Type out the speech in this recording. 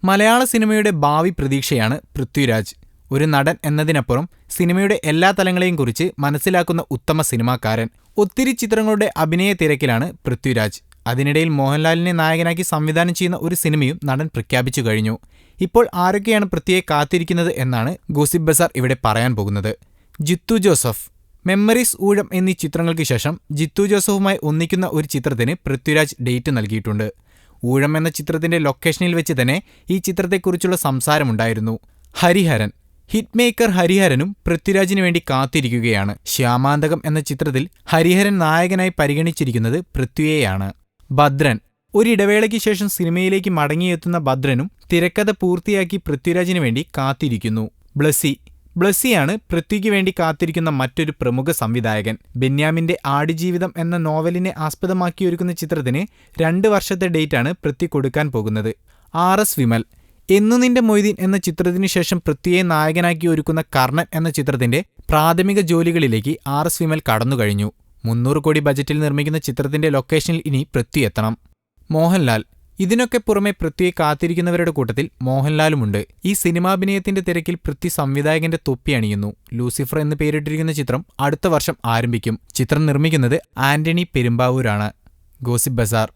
മലയാള സിനിമയുടെ ഭാവി പ്രതീക്ഷയാണ് പൃഥ്വിരാജ്. ഒരു നടൻ എന്നതിനപ്പുറം സിനിമയുടെ എല്ലാ തലങ്ങളെയും കുറിച്ച് മനസ്സിലാക്കുന്ന ഉത്തമ സിനിമാക്കാരൻ. ഒത്തിരി ചിത്രങ്ങളുടെ അഭിനയ തിരക്കിലാണ് പൃഥ്വിരാജ്. അതിനിടയിൽ മോഹൻലാലിനെ നായകനാക്കി സംവിധാനം ചെയ്യുന്ന ഒരു സിനിമയും നടൻ പ്രഖ്യാപിച്ചു കഴിഞ്ഞു. ഇപ്പോൾ ആരൊക്കെയാണ് പൃഥ്വിയെ കാത്തിരിക്കുന്നത് എന്നാണ് ഗോസിപ്പ് ബസാർ ഇവിടെ പറയാൻ പോകുന്നത്. ജിത്തു ജോസഫ്. മെമ്മറീസ്, ഊഴം എന്നീ ചിത്രങ്ങൾക്ക് ശേഷം ജിത്തു ജോസഫുമായി ഒന്നിക്കുന്ന ഒരു ചിത്രത്തിന് പൃഥ്വിരാജ് ഡേറ്റ് നൽകിയിട്ടുണ്ട്. ഊഴം എന്ന ചിത്രത്തിന്റെ ലൊക്കേഷനിൽ വെച്ച് തന്നെ ഈ ചിത്രത്തെക്കുറിച്ചുള്ള സംസാരമുണ്ടായിരുന്നു. ഹരിഹരൻ. ഹിറ്റ് മേക്കർ ഹരിഹരനും പൃഥ്വിരാജിനു വേണ്ടി കാത്തിരിക്കുകയാണ്. ശ്യാമാന്തകം എന്ന ചിത്രത്തിൽ ഹരിഹരൻ നായകനായി പരിഗണിച്ചിരിക്കുന്നത് പൃഥ്വിയെയാണ്. ഭദ്രൻ. ഒരിടവേളയ്ക്ക് ശേഷം സിനിമയിലേക്ക് മടങ്ങിയെത്തുന്ന ഭദ്രനും തിരക്കഥ പൂർത്തിയാക്കി പൃഥ്വിരാജിനു വേണ്ടി കാത്തിരിക്കുന്നു. ബ്ലസ്സിയാണ് പൃഥ്വിക്ക് വേണ്ടി കാത്തിരിക്കുന്ന മറ്റൊരു പ്രമുഖ സംവിധായകൻ. ബെന്യാമിന്റെ ആടുജീവിതം എന്ന നോവലിനെ ആസ്പദമാക്കിയൊരുക്കുന്ന ചിത്രത്തിന് 2 വർഷത്തെ ഡേറ്റാണ് പൃഥ്വി കൊടുക്കാൻ പോകുന്നത്. RS വിമൽ. എന്നു നിന്റെ മൊയ്തീൻ എന്ന ചിത്രത്തിനു ശേഷം പൃഥ്വിയെ നായകനാക്കി ഒരുക്കുന്ന കർണൻ എന്ന ചിത്രത്തിന്റെ പ്രാഥമിക ജോലികളിലേക്ക് RS വിമൽ കടന്നുകഴിഞ്ഞു. 300 കോടി ബജറ്റിൽ നിർമ്മിക്കുന്ന ചിത്രത്തിന്റെ ലൊക്കേഷനിൽ ഇനി പൃഥ്വി എത്തണം. മോഹൻലാൽ. ഇതിനൊക്കെ പുറമെ പൃഥ്വിയെ കാത്തിരിക്കുന്നവരുടെ കൂട്ടത്തിൽ മോഹൻലാലുമുണ്ട്. ഈ സിനിമാഭിനയത്തിന്റെ തിരക്കിൽ പൃഥ്വി സംവിധായകന്റെ തൊപ്പി അണിയുന്നു. ലൂസിഫർ എന്ന് പേരിട്ടിരിക്കുന്ന ചിത്രം അടുത്ത വർഷം ആരംഭിക്കും. ചിത്രം നിർമ്മിക്കുന്നത് ആന്റണി പെരുമ്പാവൂരാണ്. ഗോസിപ്പ് ബസാർ.